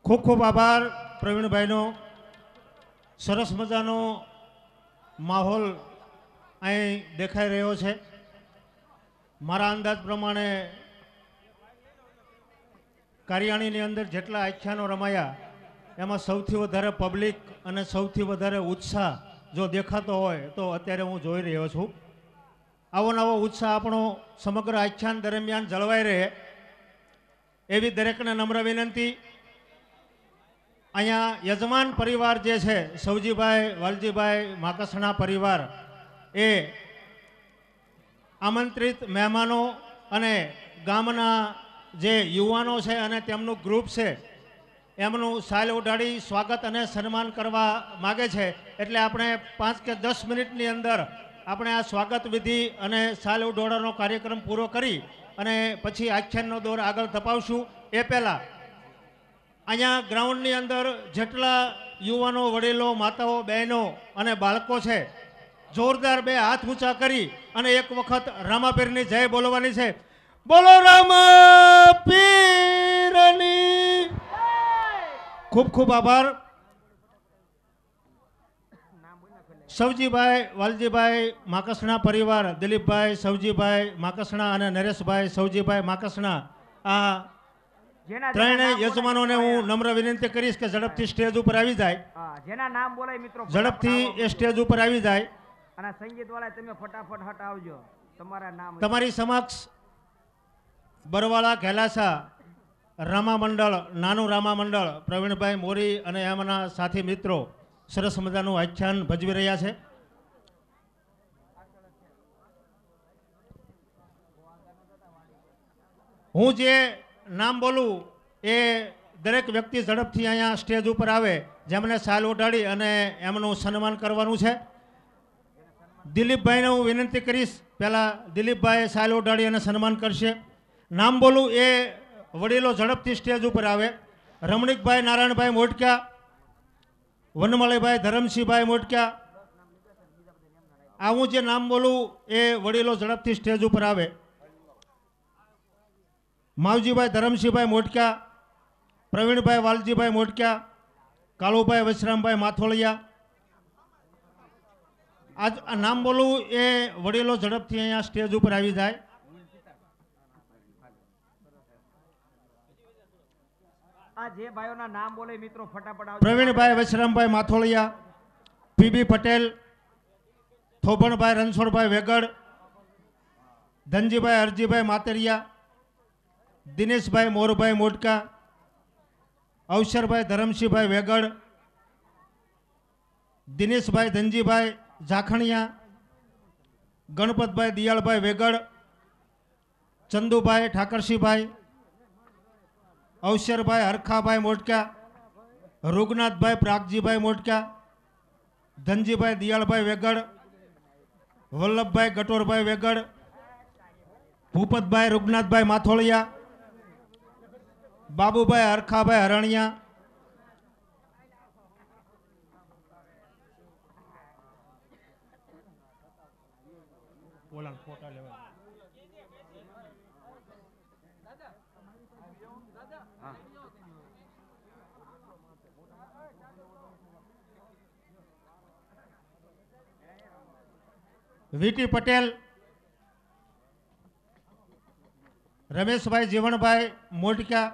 ખૂબ ખૂબ આભાર પ્રવીણભાઈનો. સરસ મજાનો માહોલ અહીં દેખાઈ રહ્યો છે. મારા અંદાજ પ્રમાણે કારિયાણીની અંદર જેટલા આખ્યાનો રમાયા એમાં સૌથી વધારે પબ્લિક અને સૌથી વધારે ઉત્સાહ જો દેખાતો હોય તો અત્યારે હું જોઈ રહ્યો છું. આવો નવો ઉત્સાહ આપણો સમગ્ર આખ્યાન દરમિયાન જળવાઈ રહે એવી દરેકને નમ્ર વિનંતી. અહીંયા યજમાન પરિવાર જે છે સૌજીભાઈ વાલજીભાઈ માકસણા પરિવાર એ આમંત્રિત મહેમાનો અને ગામના જે યુવાનો છે અને તેમનું ગ્રુપ છે એમનું સાલ ઉડાડી સ્વાગત અને સન્માન કરવા માગે છે. એટલે આપણે 5 કે 10 મિનિટની અંદર આપણે આ સ્વાગત વિધિ અને સાલ ઉડાડવાનો કાર્યક્રમ પૂરો કરી અને પછી આખ્યાનનો દોર આગળ ધપાવશું. એ પહેલાં અહીંયા ગ્રાઉન્ડની અંદર જેટલા યુવાનો, વડીલો, માતાઓ, બહેનો અને બાળકો છે જોરદાર 2 હાથ ઊંચા કરી અને એક વખત રામાપીરની જય બોલવાની છે. બોલો રામાપીરની. ખૂબ ખૂબ આભાર. સૌજીભાઈ વાલજીભાઈ માકસણા પરિવાર, દિલીપભાઈ સૌજીભાઈ માકસણા અને નરેશભાઈ સૌજીભાઈ માકસણા, આ ત્રણેય યજમાનોને હું નમ્ર વિનંતી કરીશ કે ઝડપથી સ્ટેજ ઉપર આવી જાય. જેના નામ બોલાય મિત્રો ઝડપથી એ સ્ટેજ ઉપર આવી જાય. અને સંગીત વાળા તમે ફટાફટ હટ આવજો. તમારા નામ તમારી સમક્ષ બરવાળા ઘેલાસા રામા મંડળ, નાનું રામા મંડળ, પ્રવીણભાઈ મોરી અને એમના સાથી મિત્રો સરસ મજાનું આખ્યાન ભજવી રહ્યા છે. હું જે નામ બોલું એ દરેક વ્યક્તિ ઝડપથી અહીંયા સ્ટેજ ઉપર આવે જેમને સાલ ઓઢાડી અને એમનું સન્માન કરવાનું છે. દિલીપભાઈને હું વિનંતી કરીશ, પહેલાં દિલીપભાઈ સાલ ઓઢાડી અને સન્માન કરશે. નામ બોલું એ વડીલો ઝડપથી સ્ટેજ ઉપર આવે. રમણીકભાઈ નારાયણભાઈ મોટક્યા, વનમાળીભાઈ ધરમસિંહભાઈ મોટક્યા. આ હું જે નામ બોલું એ વડીલો ઝડપથી સ્ટેજ ઉપર આવે. માવજીભાઈ ધરમસિંહભાઈ મોટક્યા, પ્રવીણભાઈ વાલજીભાઈ મોટક્યા, કાળુભાઈ વશરામભાઈ માથોળિયા. આજ નામ બોલું એ વડીલો ઝડપથી અહીંયા સ્ટેજ ઉપર આવી જાય. આ જે ભાઈઓના નામ બોલે મિત્રો ફટાફટ આવજો. પ્રવીણભાઈ વશરામભાઈ માથોળિયા, પીબી પટેલ, થોભણભાઈ રણછોડભાઈ વેગડ, ધનજીભાઈ હરજીભાઈ માતરિયા, દિનેશભાઈ મોરભાઈ મોટકા, અવસરભાઈ ધરમસિંહભાઈ વેગડ, દિનેશભાઈ ધનજીભાઈ ઝાખણિયા, ગણપતભાઈ દિયાળભાઈ વેગડ, ચંદુભાઈ ઠાકરસિંહભાઈ, અવસરભાઈ હરખાભાઈ મોટકા, રૂગનાથભાઈ પ્રાગજીભાઈ મોટકા, ધનજીભાઈ દિયાળભાઈ વેગડ, વલ્લભભાઈ ગટોરભાઈ વેગડ, ભૂપતભાઈ રૂગનાથભાઈ માથોળિયા, બાબુભાઈ હરખાભાઈ હરણિયા, વીટી પટેલ, રમેશભાઈ જીવણભાઈ મોટકા,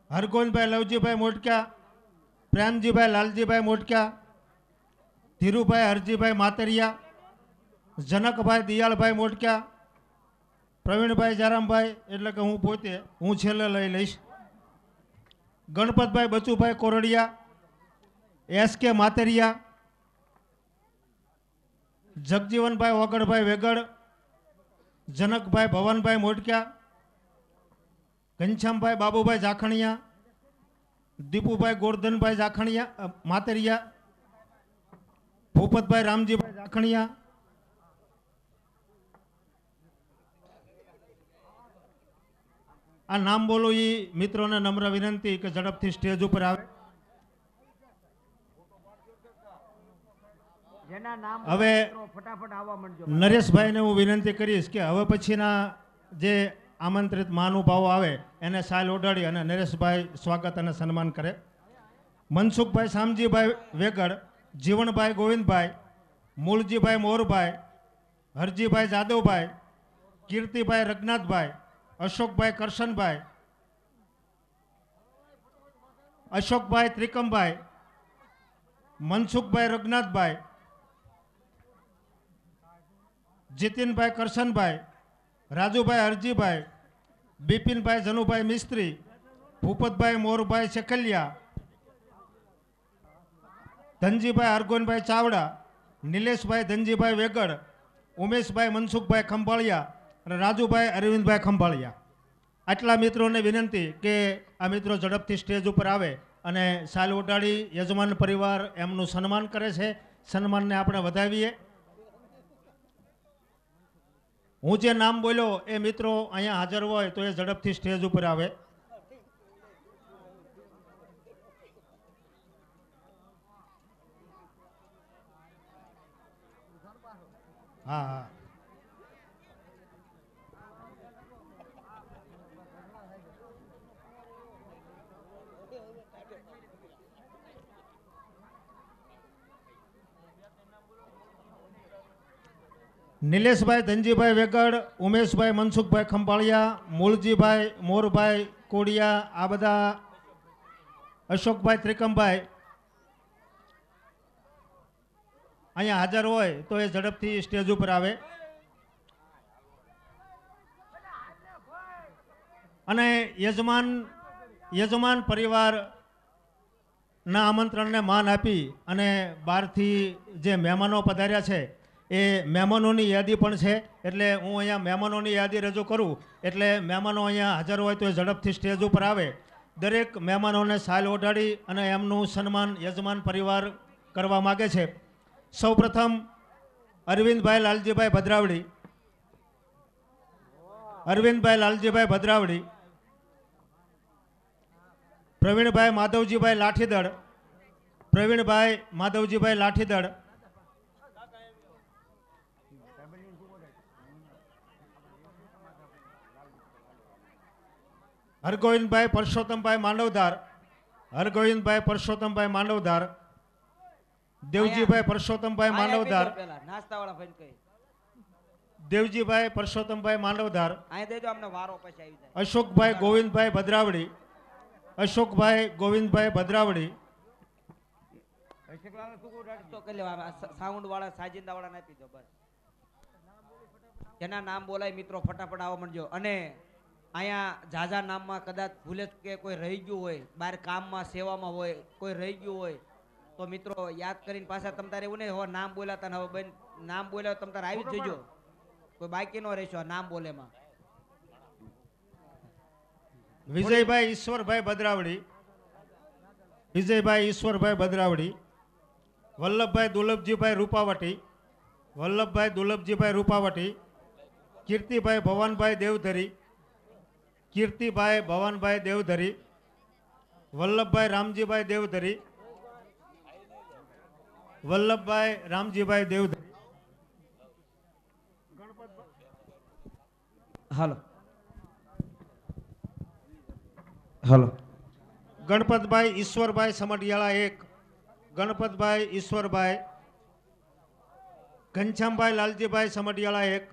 હરગોવિંદભાઈ લવજીભાઈ મોટકા, પ્રેમજીભાઈ લાલજીભાઈ મોટકા, ધીરુભાઈ હરજીભાઈ માતરિયા, જનકભાઈ દિયાળભાઈ મોટકા, પ્રવીણભાઈ જારામભાઈ એટલે કે હું પોતે હું છેલ્લે લઈ લઈશ, ગણપતભાઈ બચુભાઈ કોરડિયા, એસકે માતરિયા, જગજીવનભાઈ ઓગણભાઈ વેગડ, જનકભાઈ ભવનભાઈ મોટક્યા, ઘનશ્યામભાઈ બાબુભાઈ ઝાખણિયા, દીપુભાઈ ગોરધનભાઈ ઝાખણિયા માતરિયા, ભૂપતભાઈ રામજીભાઈ ઝાખણિયા. આ નામ બોલું એ મિત્રોને નમ્ર વિનંતી કે ઝડપથી સ્ટેજ ઉપર આવે. હવે નરેશભાઈને હું વિનંતી કરીશ કે હવે પછીના જે આમંત્રિત મહાનુભાવો આવે એને સાલ ઓઢાડી અને નરેશભાઈ સ્વાગત અને સન્માન કરે. મનસુખભાઈ શામજીભાઈ વેગડ, જીવણભાઈ ગોવિંદભાઈ, મૂળજીભાઈ મોરભાઈ, હરજીભાઈ જાદવભાઈ, કીર્તિભાઈ રઘનાથભાઈ, અશોકભાઈ કરશનભાઈ, અશોકભાઈ ત્રિકમભાઈ, મનસુખભાઈ રઘનાથભાઈ, જીતિનભાઈ કરશનભાઈ, રાજુભાઈ હરજીભાઈ, બિપિનભાઈ જનુભાઈ મિસ્ત્રી, ભૂપતભાઈ મોરભાઈ શેખલિયા, ધનજીભાઈ હરગોનભાઈ ચાવડા, નિલેશભાઈ ધનજીભાઈ વેગડ, ઉમેશભાઈ મનસુખભાઈ ખંભાળિયા અને રાજુભાઈ અરવિંદભાઈ ખંભાળિયા. આટલા મિત્રોને વિનંતી કે આ મિત્રો ઝડપથી સ્ટેજ ઉપર આવે અને સાલ ઉડાડી યજમાન પરિવાર એમનું સન્માન કરે છે. સન્માનને આપણે વધાવીએ. હું જે નામ બોલ્યો એ મિત્રો અહીંયા હાજર હોય તો એ ઝડપથી સ્ટેજ ઉપર આવે. હા હા. નિલેશભાઈ ધનજીભાઈ વેગડ, ઉમેશભાઈ મનસુખભાઈ ખંભાળિયા, મૂળજીભાઈ મોરભાઈ કોડિયા, આ બધા અશોકભાઈ ત્રિકમભાઈ અહીંયા હાજર હોય તો એ ઝડપથી સ્ટેજ ઉપર આવે. અને યજમાન પરિવારના આમંત્રણને માન આપી અને બહારથી જે મહેમાનો પધાર્યા છે એ મહેમાનોની યાદી પણ છે. એટલે હું અહીંયા મહેમાનોની યાદી રજૂ કરું એટલે મહેમાનો અહીંયા હાજર હોય તો એ ઝડપથી સ્ટેજ ઉપર આવે. દરેક મહેમાનોને સાલ ઓઢાડી અને એમનું સન્માન યજમાન પરિવાર કરવા માગે છે. સૌપ્રથમ અરવિંદભાઈ લાલજીભાઈ ભદ્રાવડી, અરવિંદભાઈ લાલજીભાઈ ભદ્રાવડી, પ્રવીણભાઈ માધવજીભાઈ લાઠીદળ, પ્રવીણભાઈ માધવજીભાઈ લાઠીદળ, હરગોવિંદભાઈ પરસોત્તમભાઈ માંડવધાર, હરગોવિંદભાઈ પરસોત્તમભાઈ માંડવધાર, દેવજીભાઈ પરસોત્તમભાઈ માંડવધાર, દેવજીભાઈ પરસોત્તમભાઈ માંડવધાર, અશોકભાઈ ગોવિંદભાઈ ભદ્રાવડી, અશોકભાઈ ગોવિંદભાઈ ભદ્રાવડી, સાઉન્ડ વાળા સાજિંદા વાળા આપી દો બસ. જેના નામ બોલાય મિત્રો ફટાફટ આવવા માંડજો. અને અહીંયા ઝાઝા નામમાં કદાચ ભૂલે કે કોઈ રહી ગયું હોય, બહાર કામમાં સેવામાં હોય કોઈ રહી ગયું હોય તો મિત્રો યાદ કરીને પાછા તમ તારે એવું નહીં હવે નામ બોલાતા હવે બેન નામ બોલ્યા તમ તારે આવી જ જજો. કોઈ બાકી નો રહેશો નામ બોલેમાં. વિજયભાઈ ઈશ્વરભાઈ ભદ્રાવડી, વિજયભાઈ ઈશ્વરભાઈ ભદ્રાવડી, વલ્લભભાઈ દુલભજીભાઈ રૂપાવટી, વલ્લભભાઈ દુલભજીભાઈ રૂપાવટી, કીર્તિભાઈ ભવાનભાઈ દેવધરી, કીર્તિભાઈ ભવાનભાઈ દેવધરી, વલ્લભભાઈ રામજીભાઈ દેવધરી, વલ્લભભાઈ રામજીભાઈ દેવધરી. હાલો હાલો. ગણપતભાઈ ઈશ્વરભાઈ સમઢિયાળા 1, ગણપતભાઈ ઈશ્વરભાઈ, ઘનશ્યામભાઈ લાલજીભાઈ સમઢિયાળા 1,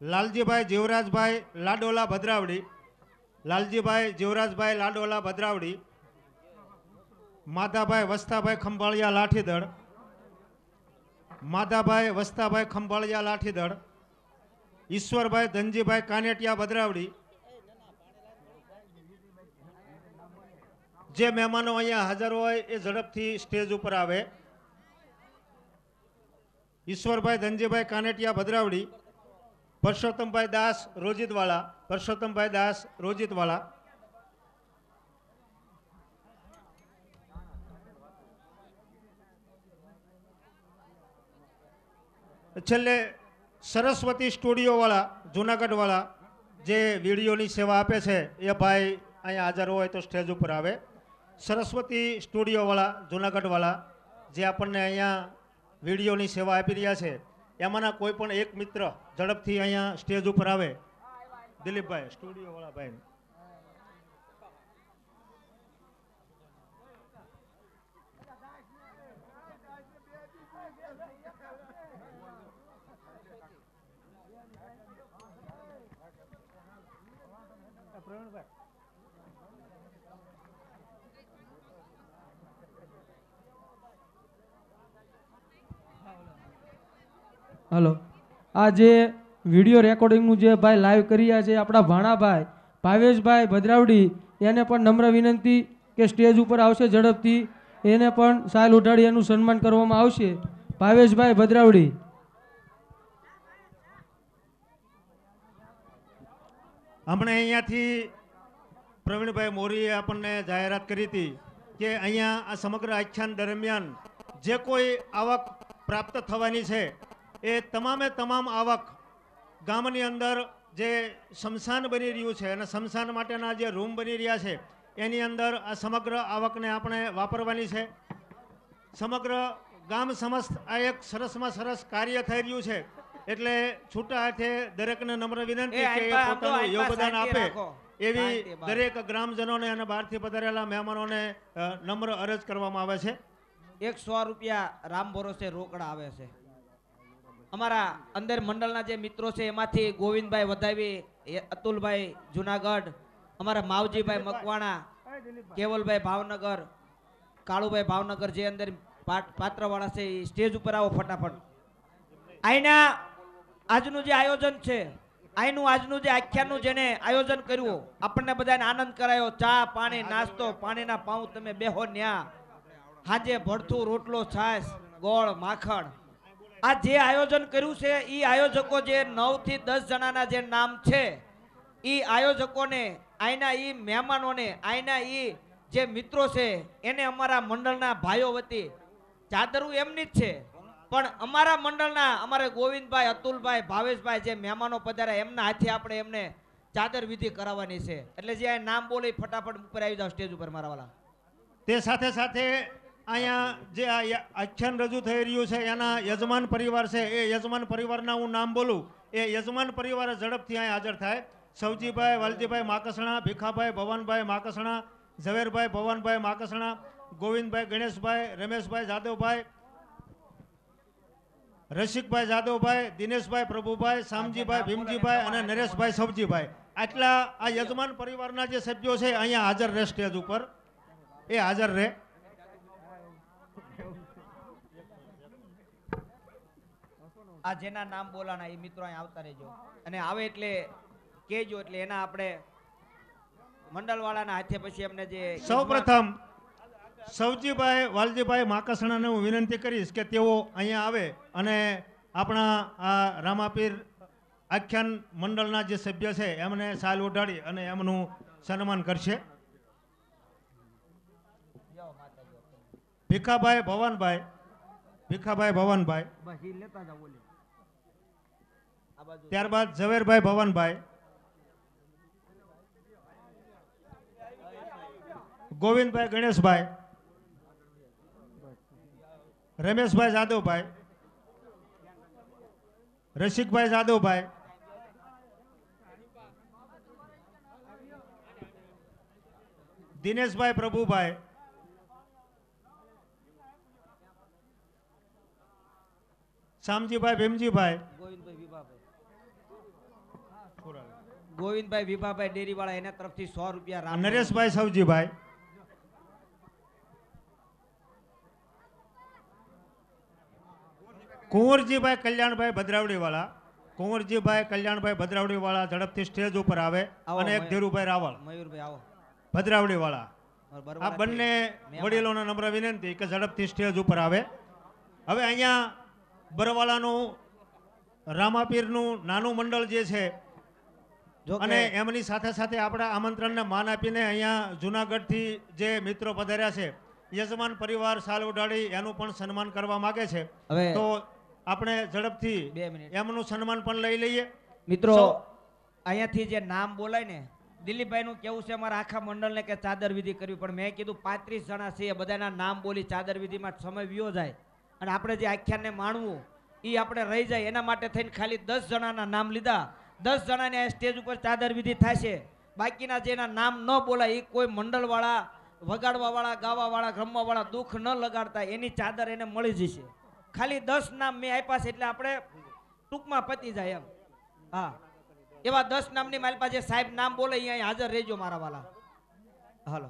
લાલજીભાઈ જીવરાજભાઈ લાડોલા ભદ્રાવડી, લાલજીભાઈ જીવરાજભાઈ લાડોલા ભદ્રાવડી, માધાભાઈ વસ્તાભાઈ ખંભાળિયા લાઠીદળ, માધાભાઈ વસ્તાભાઈ ખંભાળિયા લાઠીદળ, ઈશ્વરભાઈ ધનજીભાઈ કાનેટિયા ભદ્રાવડી. જે મહેમાનો અહીંયા હાજર હોય એ ઝડપથી સ્ટેજ ઉપર આવે. ઈશ્વરભાઈ ધનજીભાઈ કાનેટિયા ભદ્રાવડી, પરસોત્તમભાઈ દાસ રોજિતવાળા, પરસોત્તમભાઈ દાસ રોજિતવાળા, છેલ્લે સરસ્વતી સ્ટુડિયોવાળા જુનાગઢવાળા જે વિડીયોની સેવા આપે છે એ ભાઈ અહીંયા હાજર હોય તો સ્ટેજ ઉપર આવે. સરસ્વતી સ્ટુડિયોવાળા જુનાગઢવાળા જે આપણને અહીંયા વિડીયોની સેવા આપી રહ્યા છે એમાંના કોઈ પણ એક મિત્ર ઝડપથી અહીંયા સ્ટેજ ઉપર આવે. દિલીપભાઈ, સ્ટુડિયો વાળા ભાઈ. પ્રવીણભાઈ, હલો, આ જે વિડીયો રેકોર્ડિંગનું જે ભાઈ લાઈવ કરી રહ્યા છે આપણા ભાણાભાઈ ભાવેશભાઈ ભદ્રાવડી, એને પણ નમ્ર વિનંતી કે સ્ટેજ ઉપર આવશે ઝડપથી, એને પણ સાલ ઉઠાડી એનું સન્માન કરવામાં આવશે. ભાવેશભાઈ ભદ્રાવડી. હમણાં અહીંયાથી પ્રવીણભાઈ મોરીએ આપણને જાહેરાત કરી હતી કે અહીંયા આ સમગ્ર આખ્યાન દરમિયાન જે કોઈ આવક પ્રાપ્ત થવાની છે એ તમામે તમામ આવક ગામની અંદર જે સ્મશાન બની રહ્યું છે અને સ્મશાન માટેના જે રૂમ બની રહ્યા છે એની અંદર આ સમગ્ર આવકને આપણે વાપરવાની છે. સમગ્ર ગામ સમસ્ત આ એક સરસમાં સરસ કાર્ય થઈ રહ્યું છે એટલે છૂટા હાથે દરેકને નમ્ર વિનંતી કે એ પોતાનું યોગદાન આપે એવી દરેક ગ્રામજનોને અને બહારથી પધારેલા મહેમાનોને નમ્ર અરજ કરવામાં આવે છે. 100 રૂપિયા રામ ભરોસે રોકડા આવે છે. અમારા અંદર મંડળના જે મિત્રો છે એમાંથી ગોવિંદભાઈ વધાવી, અતુલભાઈ જુનાગઢ, અમારા માવજીભાઈ મકવાણા, કેવલભાઈ ભાવનગર, કાળુભાઈ ભાવનગર જે અંદર પાત્રવાળા છે એ સ્ટેજ ઉપર આવો ફટાફટ. આઈના આજનું જે આયોજન છે, આજનું જે આખ્યાનનું જેને આયોજન કર્યું, આપણને બધાને આનંદ કરાયો. ચા પાણી નાસ્તો, પાણીના પાઉં તમે બેહો ન્યા, હાજે ભડથું રોટલો છાશ ગોળ માખણ. આ જે આયોજન કર્યું છે એ આયોજકો જે 9 થી 10 જણાના જે નામ છે એ આયોજકોને, આઈના એ મહેમાનોને, આઈના એ જે મિત્રો છે એને અમારા મંડળના ભાઈઓ વતી ચાદરું એમની જ છે, પણ અમારા મંડળના અમારે ગોવિંદભાઈ, અતુલભાઈ, ભાવેશભાઈ જે મહેમાનો પધાર્યા એમના હાથે આપણે એમને ચાદર વિધિ કરાવવાની છે. એટલે જે નામ બોલે ફટાફટ ઉપર આવી જાવ સ્ટેજ ઉપર મારા વાલા. તે સાથે સાથે અહીંયા જે આખ્યાન રજૂ થઈ રહ્યું છે એના યજમાન પરિવાર છે, એ યજમાન પરિવારના હું નામ બોલું, એ યજમાન પરિવાર ઝડપથી અહીંયા હાજર થાય. સવજીભાઈ વાલજીભાઈ માકસણા, ભીખાભાઈ ભવાનભાઈ માકસણા, ઝવેરભાઈ ભવાનભાઈ માકસણા, ગોવિંદભાઈ ગણેશભાઈ, રમેશભાઈ જાદવભાઈ, રસિકભાઈ જાદવભાઈ, દિનેશભાઈ પ્રભુભાઈ, શામજીભાઈ ભીમજીભાઈ અને નરેશભાઈ સવજીભાઈ. આટલા આ યજમાન પરિવારના જે સભ્યો છે અહીંયા હાજર રહે સ્ટેજ ઉપર, એ હાજર રહે. આ જેના નામ બોલાના એ મિત્રો અહીં આવતા રહેજો અને આવે એટલે કહેજો, એટલે એના આપણે મંડળવાળાના હાથે પછી એમને જે સૌપ્રથમ સવજીભાઈ વાલજીભાઈ માકસણાને હું વિનંતી કરીશ કે તેઓ અહીંયા આવે અને આપણા આ રામાપીર આખ્યાન મંડળના જે સભ્ય છે એમને સાલ ઓઢાડી અને એમનું સન્માન કરશે. ભીખાભાઈ ભવાનભાઈ, ભીખાભાઈ ભવાનભાઈ, ત્યારબાદ ઝવેરભાઈ ભવાનભાઈ, ગોવિંદભાઈ ગણેશભાઈ, રમેશભાઈ જાદવભાઈ, રસિકભાઈ જાદવભાઈ, દિનેશભાઈ પ્રભુભાઈ, શામજીભાઈ ભીમજીભાઈ, ગોવિંદભાઈ વિભાભાઈ ડેરી વાળા એના તરફથી 100 રૂપિયા. નરેશભાઈ સવજીભાઈ, કુંવરજીભાઈ કલ્યાણભાઈ ભદ્રાવડી વાળા, કુંવરજીભાઈ કલ્યાણભાઈ ભદ્રાવડી વાળા ઝડપથી સ્ટેજ ઉપર આવે અને એક ધીરુભાઈ રાવળ મયુરભાઈ આવો ભદ્રાવડી વાળા. આ બંને વડીલોને નમ્ર વિનંતી કે ઝડપથી સ્ટેજ ઉપર આવે. હવે અહીંયા બરવાલાનું રામાપીરનું નાનું મંડળ જે છે અને એમની સાથે સાથે આપણા આમંત્રણને માન આપીને અહીંયા જુનાગઢથી જે મિત્રો પધાર્યા છે યજમાન પરિવાર સાલ ઉડાડી એનું પણ સન્માન કરવા માંગે છે. તો આપણે ઝડપથી એમનું સન્માન પણ લઈ લઈએ. મિત્રો અહીંયાથી જે નામ બોલાય ને, દિલીપભાઈ નું કેવું છે અમારા આખા મંડળને કે ચાદર વિધિ કરવી, પણ મેં કીધું 35 જણા છે, બધાના નામ બોલી ચાદર વિધિમાં સમય વ્યો જાય અને આપણે જે આખ્યાનને માણવું એ આપણે રહી જાય એના માટે થઈને ખાલી 10 જણાના નામ લીધા. 10 જણાને આ સ્ટેજ ઉપર ચાદર વિધિ થશે. બાકીના જેના નામ ન બોલાય એ કોઈ મંડળવાળા, વગાડવાવાળા, ગાવાવાળા, રમવાવાળા દુઃખ ન લગાડતા એની ચાદર એને મળી જશે. ખાલી 10 નામ મેં આપ્યા છે એટલે આપણે ટૂંકમાં પતી જાય એમ. હા, એવા 10 નામની મારી પાસે સાહેબ નામ બોલે એ અહીં હાજર રહેજો મારા વાલા. હાલો.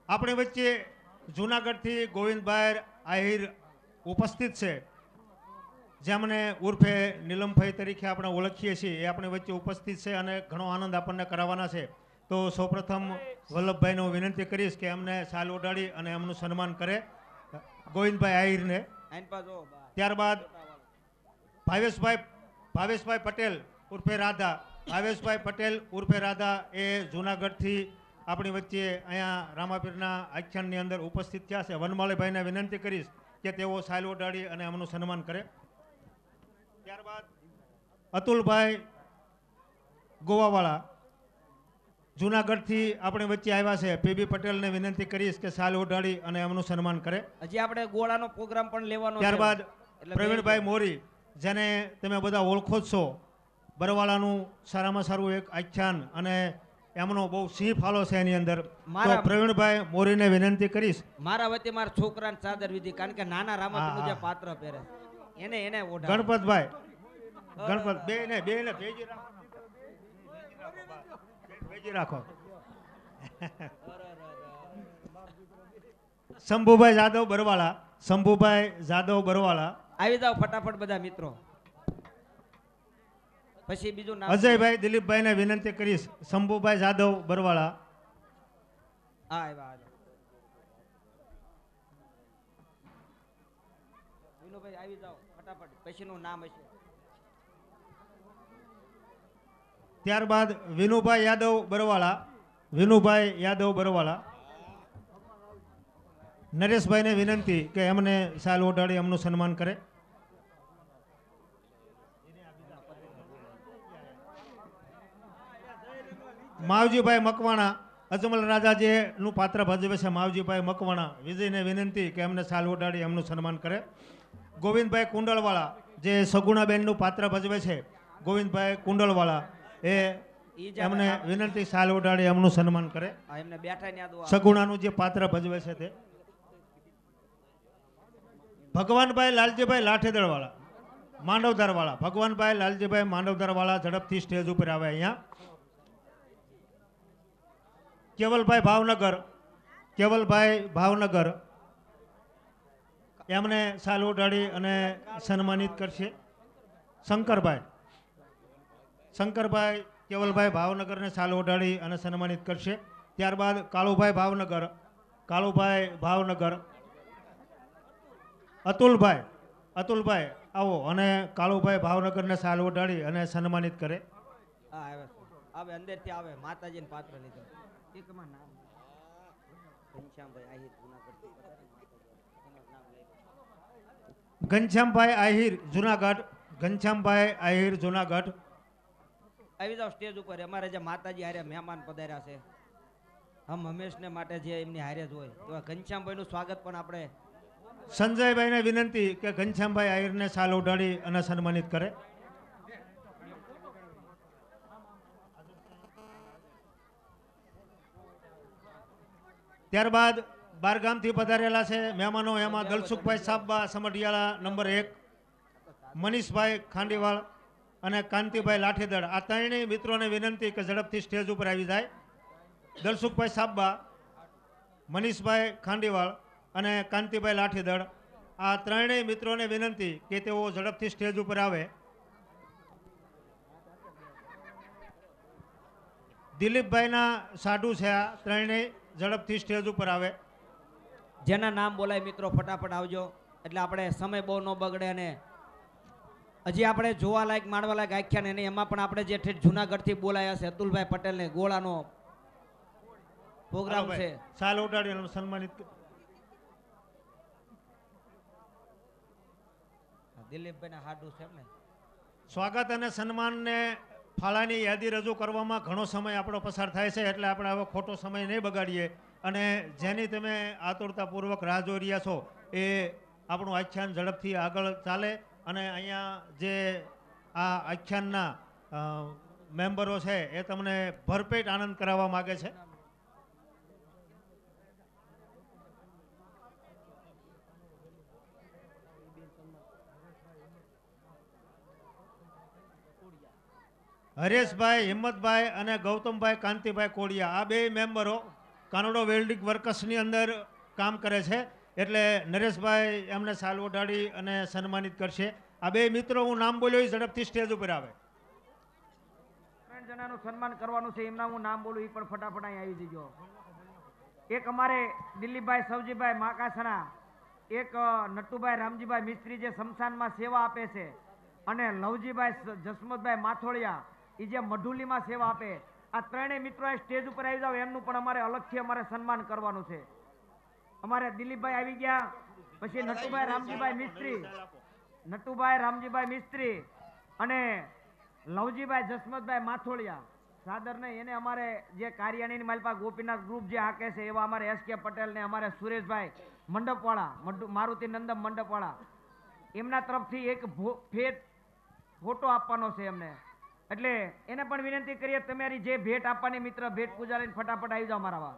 આપણી વચ્ચે જુનાગઢથી ગોવિંદભાઈ આહિર ઉપસ્થિત છે, જેમને ઉર્ફે નીલમભાઈ તરીકે આપણે ઓળખીએ છીએ. એ આપણી વચ્ચે ઉપસ્થિત છે અને ઘણો આનંદ આપણને કરાવવાના છે. તો સૌપ્રથમ વલ્લભભાઈને હું વિનંતી કરીશ કે એમને શાલ ઓઢાડી અને એમનું સન્માન કરે, ગોવિંદભાઈ આહિરને. ત્યારબાદ ભાવેશભાઈ પટેલ ઉર્ફે રાધા, ભાવેશભાઈ પટેલ ઉર્ફે રાધા એ જુનાગઢથી આપણી વચ્ચે અહીંયા રામાપીરના આખ્યાનની અંદર ઉપસ્થિત થયા છે. વનમાળીભાઈને વિનંતી કરીશ કે તેઓ શાલ ઓઢાડી અને એમનું સન્માન કરે. ત્યારબાદ અતુલભાઈ ગોવાવાળા જુનાગઢથી આપણી વચ્ચે આવ્યા છે. પીબી પટેલને વિનંતી કરીશ કે શાલ ઓઢાડી અને એમનું સન્માન કરે. હજી આપણે ગોળાનો પ્રોગ્રામ પણ લેવાનો છે. ત્યારબાદ પ્રવીણભાઈ મોરી, જેને તમે બધા ઓળખો જ છો, બરવાળાનું સારામાં સારું એક આખ્યાન અને એમનો બહુ સિંહ ફાળો છે એની અંદર. તો પ્રવીણભાઈ મોરીને વિનંતી કરીશ. મારા વચ્ચે મારા છોકરાને ચાદર વિધિ, કારણ કે નાના રામાપીરનું જે પાત્ર પહેરે એને ઓઢાડે. ગણપતભાઈ, ગણપત બેને ભેજી રાખો, ભેજી રાખો. શંભુભાઈ જાદવ બરવાળા, શંભુભાઈ જાદવ બરવાળા. આવી જાઓ ફટાફટ બધા મિત્રો. પછી બીજું નામ અજયભાઈ દિલીપભાઈને વિનંતી કરીશ. શંભુભાઈ જાદવ બરવાળા. હા, આવ્યા. વિનુભાઈ આવી જાઓ ફટાફટ, પછીનું નામ હશે. ત્યારબાદ વિનુભાઈ યાદવ બરવાળા, વિનુભાઈ યાદવ બરવાળા. નરેશભાઈને વિનંતી કે એમને શાલ ઓઢાડી એમનું સન્માન કરે. માવજીભાઈ મકવાણા, અજમલ રાજાજીનું પાત્ર ભજવે છે. માવજીભાઈ મકવાણા, વિજયને વિનંતી કે એમને શાલ ઓઢાડી એમનું સન્માન કરે. ગોવિંદભાઈ કુંડલવાળા, જે સગુણાબેનનું પાત્ર ભજવે છે, ગોવિંદભાઈ કુંડલવાળા, એમને વિનંતી શાલ ઓઢાડી એમનું સન્માન કરે. એમને બેઠા સગુણાનું જે પાત્ર ભજવે છે તે. ભગવાનભાઈ લાલજીભાઈ લાઠીદળવાળા, માંડવદારવાળા, ભગવાનભાઈ લાલજીભાઈ માંડવદારવાળા ઝડપથી સ્ટેજ ઉપર આવે. અહીંયા કેવલભાઈ ભાવનગર, એમને શાલ ઓઢાડી અને સન્માનિત કરશે. શંકરભાઈ કેવલભાઈ ભાવનગરને શાલ ઓઢાડી અને સન્માનિત કરશે. ત્યારબાદ કાળુભાઈ ભાવનગર, અતુલભાઈ આવો અને કાળુભાઈ ભાવનગરને શાલ ઓઢાડી અને સન્માનિત કરે. આવે અંદરથી આવે. માતાજીને પાત્ર લીધો. એકમાં નામ ઘનશ્યામભાઈ આહિર જુનાગઢ. આવી જાવ સ્ટેજ ઉપર. અમારે જે માતાજી હારે મહેમાન પધાર્યા છે, હમ હંમેશને માટે જે એમની હારે જ હોય એવા ઘનશ્યામભાઈ નું સ્વાગત પણ આપણે. સંજયભાઈને વિનંતી કે ઘનશ્યામભાઈ આહિરને શાલ ઓઢાડી અને સન્માનિત કરે. ત્યારબાદ બારગામથી પધારેલા છે મહેમાનો, એમાં દલસુખભાઈ સાબા સમઢિયાળા નંબર 1, મનીષભાઈ ખાંડીવાળ અને કાંતિભાઈ લાઠીદળ. આ ત્રણેય મિત્રોને વિનંતી કે ઝડપથી સ્ટેજ ઉપર આવી જાય. દલસુખભાઈ સાબા, મનીષભાઈ ખાંડીવાળ અને કાંતિભાઈ લાઠીદળ, આ ત્રણેય મિત્રોને વિનંતી કે તેઓ ઝડપથી સ્ટેજ ઉપર આવે. દિલીપભાઈના સાડુ છે. આ ત્રણેય ઝડપથી સ્ટેજ ઉપર આવે. જેના નામ બોલાય મિત્રો ફટાફટ આવજો, એટલે આપણે સમય બહુ ન બગડે. અને હજી આપણે જોવાલાયક માણવાલાયક આખ્યાન એને એમાં પણ આપણે જે ઠેઠ જુનાગઢથી બોલાયા છે અતુલભાઈ પટેલને ગોળાનો પ્રોગ્રામ છે. શાલ ઓઢાડી સન્માનિત. દિલીપભાઈના હાડું છે ને. સ્વાગત અને સન્માનને ફાળાની યાદી રજૂ કરવામાં ઘણો સમય આપણો પસાર થાય છે, એટલે આપણે હવે ખોટો સમય નહીં બગાડીએ. અને જેની તમે આતુરતાપૂર્વક રાહ જોઈ રહ્યા છો એ આપણું આખ્યાન ઝડપથી આગળ ચાલે અને અહીંયા જે આ આખ્યાનના મેમ્બરો છે એ તમને ભરપેટ આનંદ કરાવવા માગે છે. હરેશભાઈ, હિંમતભાઈ અને ગૌતમભાઈ કાંતિભાઈ કોડિયા, આ બે મેમ્બરો કાનોડો વેલ્ડિંગ વર્કર્સની અંદર કામ કરે છે. એટલે નરેશભાઈ એમને સાલ ઓઢાડી અને સન્માનિત કરશે. આ બે મિત્રો હું નામ બોલ્યો એ ઝડપથી સ્ટેજ ઉપર આવે. 3 જણાનું સન્માન કરવાનું છે, એમના હું નામ બોલું એ પણ ફટાફટ અહીં આવી જજો. એક અમારે દિલીપભાઈ સવજીભાઈ માકાસણા, એક નટુભાઈ રામજીભાઈ મિસ્ત્રી જે શમશાનમાં સેવા આપે છે, અને લવજીભાઈ જસમતભાઈ માથોળિયા એ જે મઢુલીમાં સેવા આપે. આ ત્રણેય મિત્રો સ્ટેજ ઉપર આવી જાવ, એમનું પણ અમારે અલગથી અમારે સન્માન કરવાનું છે. અમારે દિલીપભાઈ આવી ગયા, પછી નટુભાઈ રામજીભાઈ મિસ્ત્રી અને લવજીભાઈ જસમતભાઈ માથોળિયા. સાદર નહીં, એને અમારે જે કાર્યાણીની માલપા ગોપીનાથ ગ્રુપ જે હાકે છે એવા અમારે એસ.કે. પટેલ ને અમારે સુરેશભાઈ મંડપવાળા, મારુતિ નંદમ મંડપવાળા, એમના તરફથી એક ફોટો આપવાનો છે એમને. એટલે એને પણ વિનંતી કરીએ તમારી જે ભેટ આપવાની મિત્ર ભેટ પૂજા લઈને ફટાફટ આવી જાઓ મારા વા.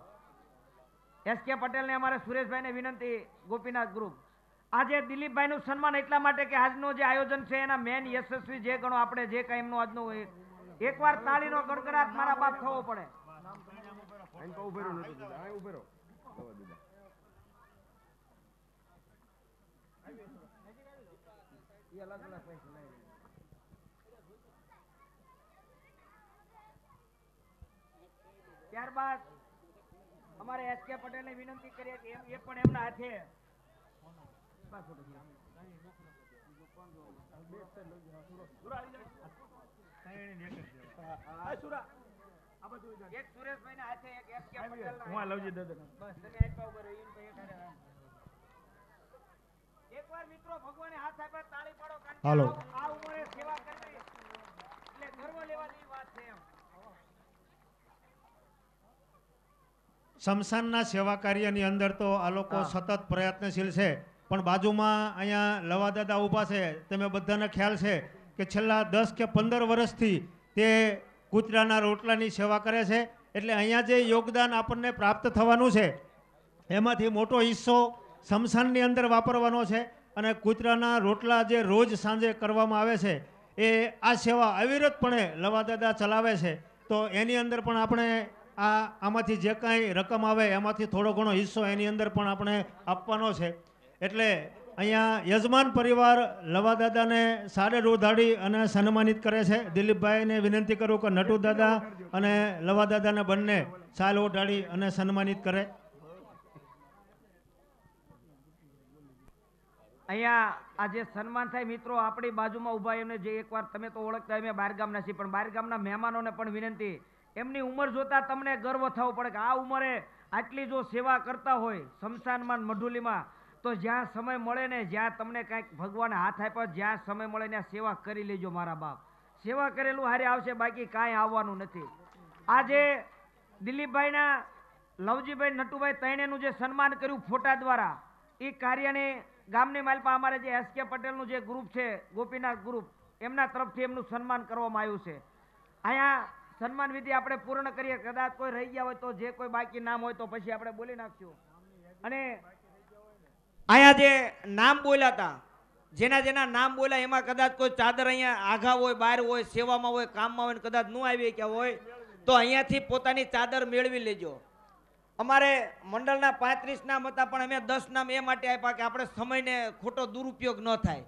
એસ.કે. પટેલ ને અમારે સુરેશભાઈ ને વિનંતી, ગોપીનાથ ગ્રુપ. આજે દિલીપભાઈ નું સન્માન એટલા માટે કે આજનું જે આયોજન છે એના મેન યશસ્વી જે ગણો આપણે જે કઈ એમનું આજનું એકવાર તાળીનો ગડગડાટ મારા બાપ થવો પડે. ત્યારબાદ અમારે એસ.કે. પટેલ ને વિનંતી કરીએ કે એ પણ એમના હાથે એક સુરેશભાઈ ના હાથે એક એસ.કે. પટેલ ના એકવાર મિત્રો ભગવાને હાથ આપ્યા, તાળી પાડો. હાલો. આ ઉંમરે સેવા કરવી એટલે ગર્વ લેવાની વાત છે એમ. શમશાનના સેવા કાર્યની અંદર તો આ લોકો સતત પ્રયત્નશીલ છે, પણ બાજુમાં અહીંયા લવાદાદા ઊભા છે. તમે બધાને ખ્યાલ છે કે છેલ્લા 10 કે 15 વર્ષથી તે કૂતરાના રોટલાની સેવા કરે છે. એટલે અહીંયા જે યોગદાન આપણને પ્રાપ્ત થવાનું છે એમાંથી મોટો હિસ્સો શમશાનની અંદર વાપરવાનો છે. અને કૂતરાના રોટલા જે રોજ સાંજે કરવામાં આવે છે એ આ સેવા અવિરતપણે લવાદાદા ચલાવે છે. તો એની અંદર પણ આપણે આમાંથી જે કાંઈ રકમ આવે એમાંથી થોડો ઘણો હિસ્સો એની અંદર પણ આપણે આપવાનો છે. એટલે અહીંયા યજમાન પરિવાર લવાદાદાને સાડે રોધાડી અને સન્માનિત કરે છે. દિલીપભાઈને વિનંતી કરું કે નટુ દાદા અને લવાદાદાને બંને સાલ ઓઢાડી અને સન્માનિત કરે. અહીંયા આ જે સન્માન થાય મિત્રો આપણી બાજુમાં ઉભા એમને જે એકવાર તમે તો ઓળખતા અમે બહાર ગામના છીએ, પણ બહાર ગામના મહેમાનોને પણ વિનંતી, એમની ઉંમર જોતા તમને ગર્વ થવો પડે કે આ ઉંમરે આટલી જો સેવા કરતા હોય શમશાનમાં મઢુલીમાં, તો જ્યાં સમય મળે ને જ્યાં તમને કાંઈક ભગવાને હાથ આપ્યો જ્યાં સમય મળે ને સેવા કરી લેજો મારા બાપ. સેવા કરેલું હારે આવશે, બાકી કાંઈ આવવાનું નથી. આજે દિલીપભાઈના લવજીભાઈ નટુભાઈ ત્રણેયનું જે સન્માન કર્યું ફોટા દ્વારા, એ કાર્યને ગામની માલપા અમારે જે એસ.કે. પટેલનું જે ગ્રુપ છે ગોપીનાથ ગ્રુપ, એમના તરફથી એમનું સન્માન કરવામાં આવ્યું છે. અહીંયા સન્માન વિધિ આપણે પૂર્ણ કરીએ. કદાચ કોઈ રહી ગયા હોય તો, જે કોઈ બાકી નામ હોય તો પછી આપણે બોલી નાખશું. અને અહીંયા જે નામ બોલ્યા હતા, જેના નામ બોલ્યા એમાં કદાચ કોઈ ચાદર અહીંયા આઘા હોય, બહાર હોય, સેવામાં હોય, કામમાં હોય, કદાચ ન આવી કે હોય તો અહીંયાથી પોતાની ચાદર મેળવી લેજો. અમારે મંડળના 35 નામ હતા, પણ અમે 10 નામ એ માટે આપ્યા કે આપણે સમયને ખોટો દુરુપયોગ ન થાય.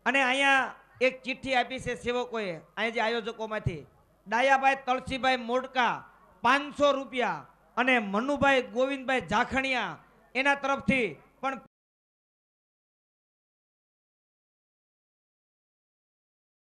અને અહીંયા એક ચિઠ્ઠી આપી છે સેવકોએ, અહીંયા જે આયોજકોમાંથી ડાયાભાઈ તળસીભાઈ મોડકા 500 રૂપિયા, અને મનુભાઈ ગોવિંદભાઈ જાખણિયા એના તરફથી પણ